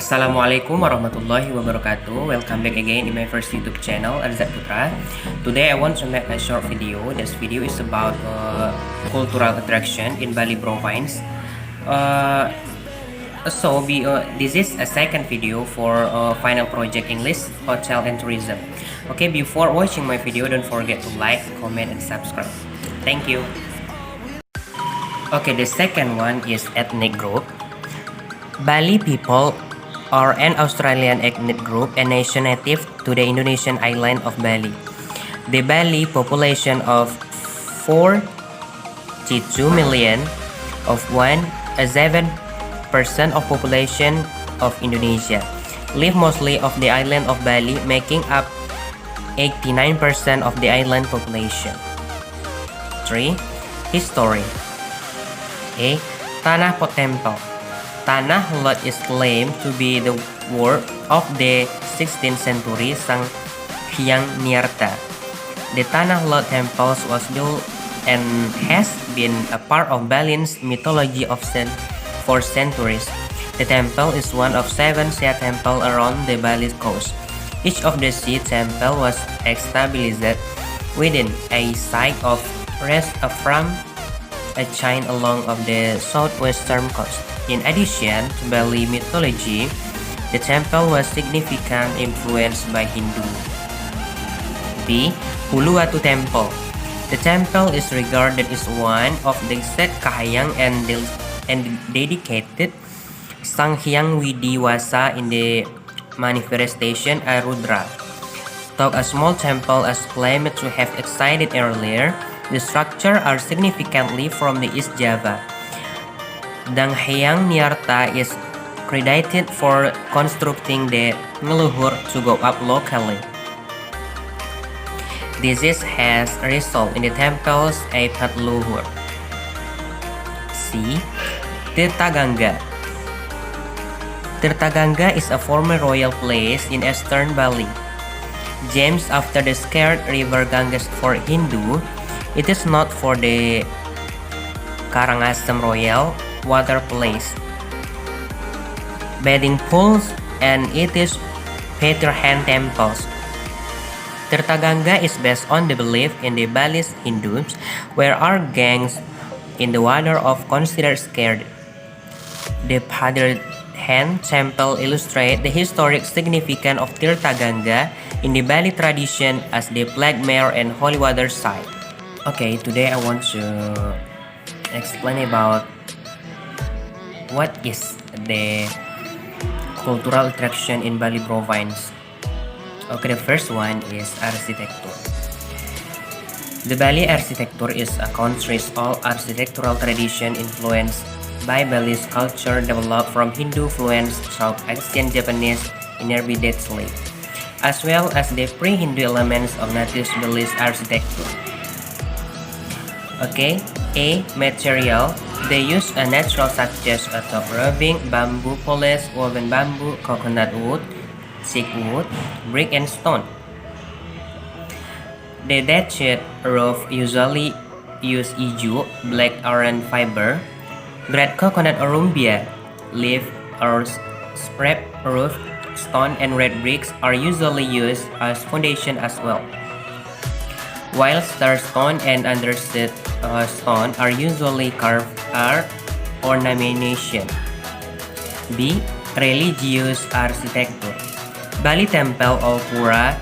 Assalamualaikum warahmatullahi wabarakatuh. Welcome back again in my first YouTube channel, Arzat Putra. Today I want to make a short video. This video is about cultural attraction in Bali province. This is a second video for final project English, hotel and tourism. Okay, before watching my video, don't forget to like, comment, and subscribe. Thank you. Okay, the second one is ethnic group. Bali people are an Australian ethnic group and nation native to the Indonesian island of Bali. The Bali population of 42 million of 7% of population of Indonesia live mostly of the island of Bali, making up 89% of the island population. 3. History. A. Tanah Pot Temple. Tanah Lot is claimed to be the work of the 16th century Sang Hyang Nirta. The Tanah Lot temples was built and has been a part of Balin's mythology for centuries. The temple is one of 7 Sia temples around the Bali coast. Each of the Sia temple was established within a site of rest from a chain along of the southwestern coast. In addition to Bali mythology, the temple was significantly influenced by Hindu. B. Uluwatu Temple. The temple is regarded as one of the set Kahayang and dedicated Sang Hyang Widiwasa in the manifestation Arudra. Though a small temple as claimed to have existed earlier, the structure are significantly from the East Java. Dang Hyang Nirta is credited for constructing the Ngeluhur to go up locally. This has resulted in the temple's Apat Luhur. C. Tirtagangga. Tirtagangga is a former royal place in eastern Bali. Named after the sacred river Ganges for Hindu, it is not for the Karangasem Royal water place, bathing pools, and it is Peterhan temples. Tirtagangga is based on the belief in the Bali's Hindus, where are gangs in the water of considered scared. The Peterhan temple illustrates the historic significance of Tirtagangga in the Bali tradition as the plague mare and holy water site. Okay, today I want to explain about what is the cultural attraction in Bali province. Okay, the first one is architecture. The Bali architecture is a country's all architectural tradition influenced by Bali's culture developed from Hindu-influenced South Asian Japanese inhabitants, as well as the pre-Hindu elements of native Bali's architecture. Okay, A. Material. They use a natural such as a top rubbing, bamboo polish, woven bamboo, coconut wood, teak wood, brick and stone. The thatched roof usually use iju, black iron fiber, dried coconut or rumbia, leaf or scrap roof, stone and red bricks are usually used as foundation as well. While star stone and underset stone are usually carved art ornamentation. B. Religious architecture. Bali Temple of Pura.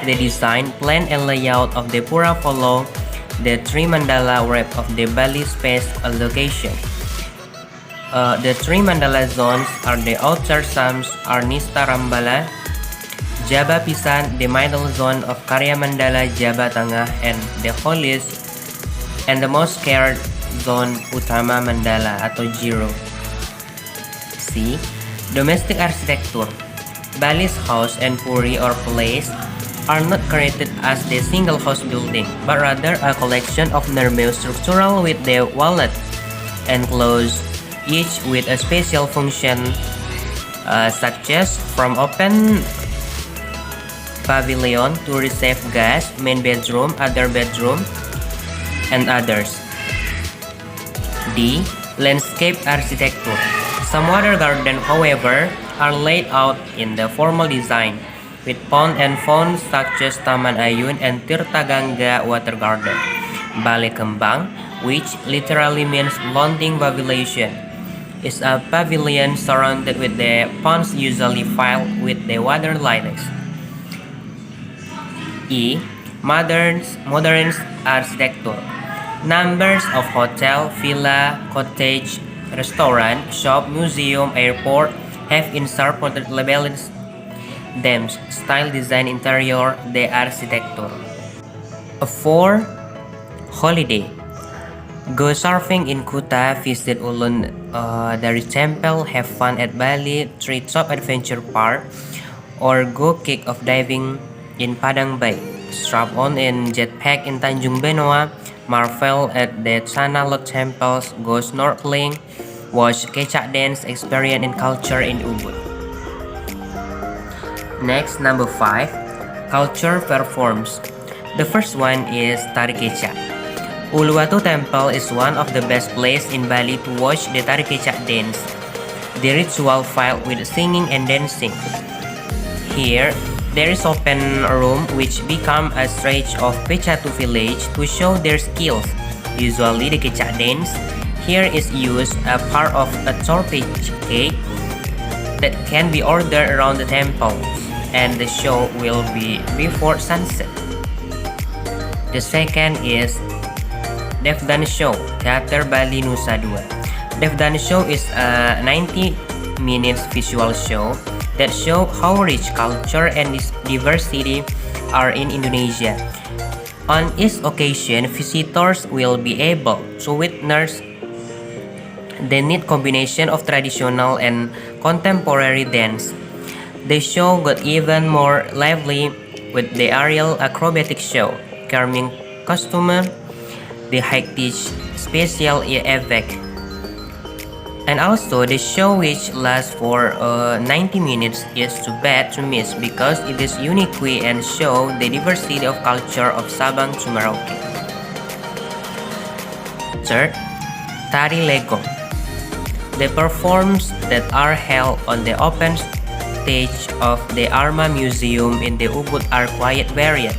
The design, plan, and layout of the Pura follow the three mandala web of the Bali space allocation. The three mandala zones are the outer Sams Arnista Rambala, Jaba Pisan, the middle zone of Karya Mandala, Jaba Tengah, and the holiest and the most scared zone Utama Mandala atau Jiro. C. Domestic architecture. Bali's house and puri or place are not created as the single house building, but rather a collection of nervous structural with the wallet enclosed, each with a special function, such as from open pavilion to receive guests, main bedroom, other bedroom, and others. D. Landscape architecture. Some water garden, however, are laid out in the formal design, with pond and fountains such as Taman Ayun and Tirta Gangga Water Garden. Balai Kembang, which literally means launching pavilion, is a pavilion surrounded with the ponds usually filled with the water lilies. E. Modern architecture. Numbers of hotel, villa, cottage, restaurant, shop, museum, airport have inserted labels them style design interior the architecture. 4. Holiday. Go surfing in Kuta, visit Ulun Dari Temple, have fun at Bali, Treetop Adventure Park, or go kick off diving in Padang Bay. Strap on in jetpack in Tanjung Benoa, marvel at the Tanah Lot temples, go snorkeling, watch Kecak dance, experience and culture in Ubud. Next, number 5, culture performs. The first one is Tari Kecak. Uluwatu Temple is one of the best places in Bali to watch the Tari Kecak dance. The ritual filled with singing and dancing. Here, there is open room which become a stage of Pecatu village to show their skills. Usually the Kecak dance here is used a part of a torpage cake that can be ordered around the temple, and the show will be before sunset. The second is Devdan Show, Teater Bali Nusa Dua. Devdan Show is a 90 minutes visual show that show how rich culture and diversity are in Indonesia. On each occasion, visitors will be able to witness the neat combination of traditional and contemporary dance. The show got even more lively with the aerial acrobatic show, carving costume, the high-tech special effect, and also the show, which lasts for 90 minutes, is too bad to miss because it is unique and show the diversity of culture of Sabang to Merauke. Third, Tari Legong. The performances that are held on the open stage of the Arma Museum in the Ubud are quite varied.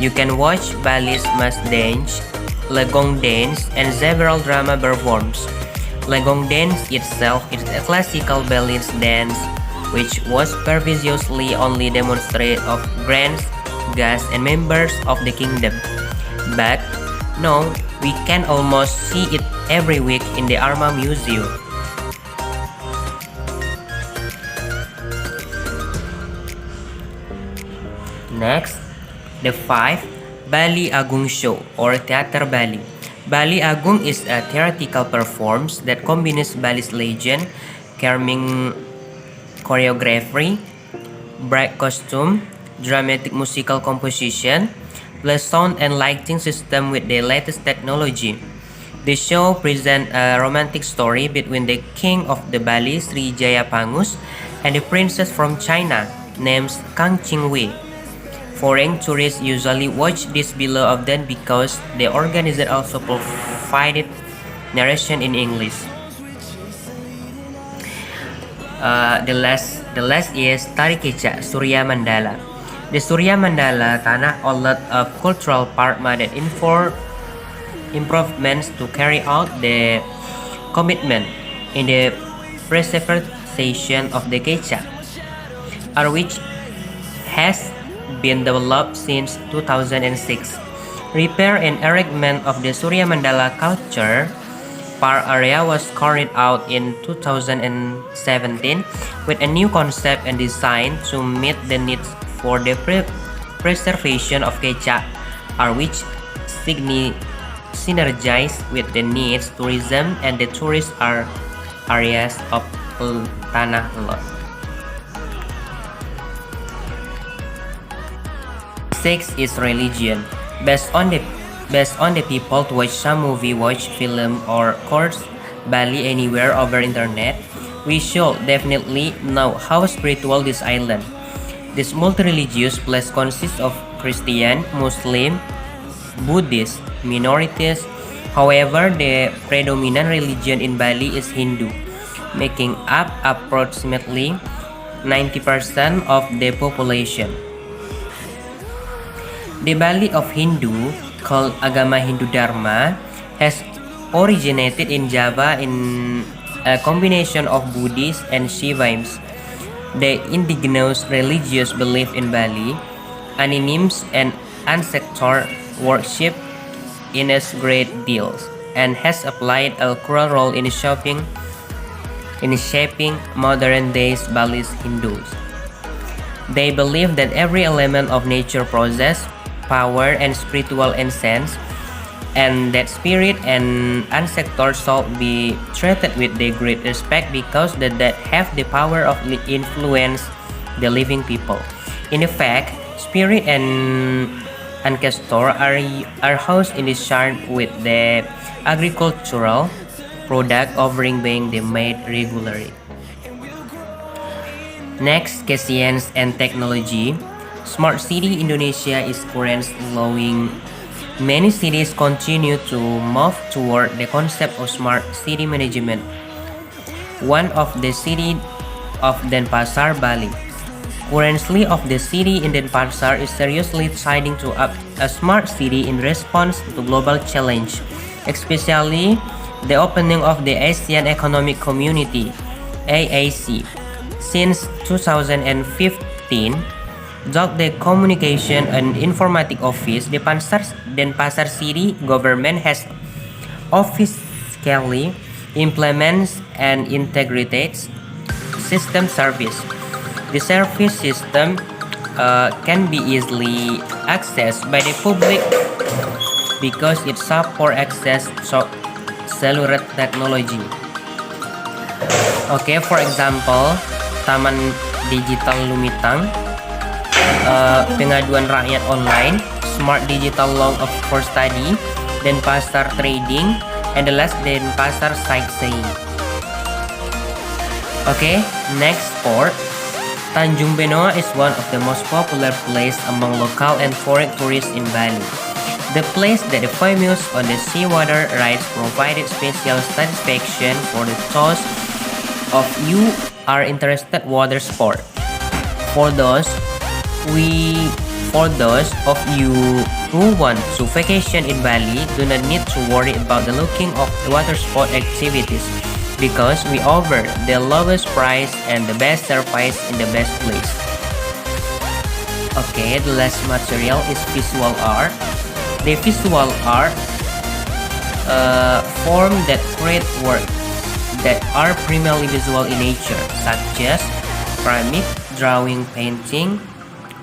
You can watch Bali's Mas Dance, Legong Dance, and several drama performs. Legong Dance itself is a classical Balinese dance which was previously only demonstrated of grands, guests, and members of the kingdom. But now we can almost see it every week in the Arma Museum. Next, the 5, Bali Agung Show or Teater Bali. Bali Agung is a theatrical performance that combines Bali's legend, charming choreography, bright costume, dramatic musical composition, plus sound and lighting system with the latest technology. The show presents a romantic story between the king of the Bali, Sri Jayapangus, and the princess from China, named Kang Ching-wei. Foreign tourists usually watch this below often because the organizer also provided narration in English. The last is Tari Kecak Surya Mandala. The Surya Mandala Tanah a lot of cultural part made improvements to carry out the commitment in the preservation of the Kecak, which has been developed since 2006. Repair and enrichment of the Surya Mandala culture park area was carried out in 2017 with a new concept and design to meet the needs for the preservation of Kecak, which synergize with the needs tourism and the tourist areas of Tanah Lot. 6 is religion. Based on the people to watch some movie, watch film, or course Bali anywhere over internet, we should definitely know how spiritual this island. This multi-religious place consists of Christian, Muslim, Buddhist minorities. However, the predominant religion in Bali is Hindu. making up approximately 90% of the population. The Bali of Hindu, called Agama Hindu Dharma, has originated in Java in a combination of Buddhist and Shivaism, the indigenous religious belief in Bali, animism and ancestor worship in a great deal, and has applied a crucial role in shaping modern day Bali's Hindus. They believe that every element of nature possesses power and spiritual essence, and that spirit and ancestors should be treated with the great respect because that have the power of influence the living people. In effect, spirit and ancestors are housed in this chart with the agricultural product offering being made regularly. Next, science and technology. Smart City Indonesia is currently allowing many cities continue to move toward the concept of smart city management. One of the city of Denpasar, Bali. Currently of the city in Denpasar is seriously trying to up a smart city in response to global challenge, especially the opening of the Asian Economic Community (AAC). Since 2015, the Communication and Informatic Office, Denpasar City government has officially implements and integrates system service. The service system can be easily accessed by the public because it supports access to cellular technology. Okay, for example, Taman Digital Lumitang, pengaduan rakyat online, Smart Digital Law for Study, Denpasar Trading, and the last Denpasar Sightseeing. Okay, next sport. Tanjung Benoa is one of the most popular places among local and foreign tourists in Bali. The place that is famous on the seawater rides provided special satisfaction for the those of you are interested water sport. For those of you who want to vacation in Bali, do not need to worry about the looking of water sport activities because we offer the lowest price and the best service in the best place. Okay, the last material is visual art. The visual art form that create work that are primarily visual in nature, such as ceramic, drawing, painting,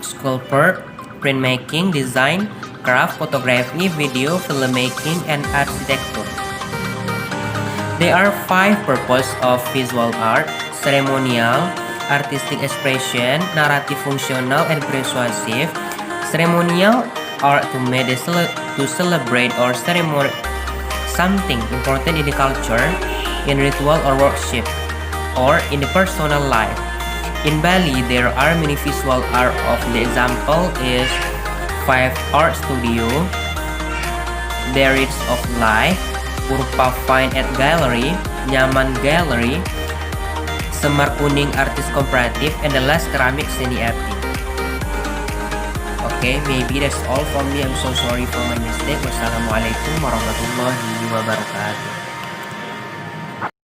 sculpture, printmaking, design, craft, photography, video, filmmaking, and architecture. There are 5 purposes of visual art: ceremonial, artistic expression, narrative, functional, and persuasive. Ceremonial art to celebrate or ceremony something important in the culture, in ritual or worship, or in the personal life. In Bali, there are many visual art. Of the example is 5 Art Studio, There is of Life, Purpa Fine Art Gallery, Nyaman Gallery, Semar Kuning Artist Komparatif, and the last Keramik Seni Arti. Okay, maybe that's all from me. I'm so sorry for my mistake. Wassalamualaikum warahmatullahi wabarakatuh.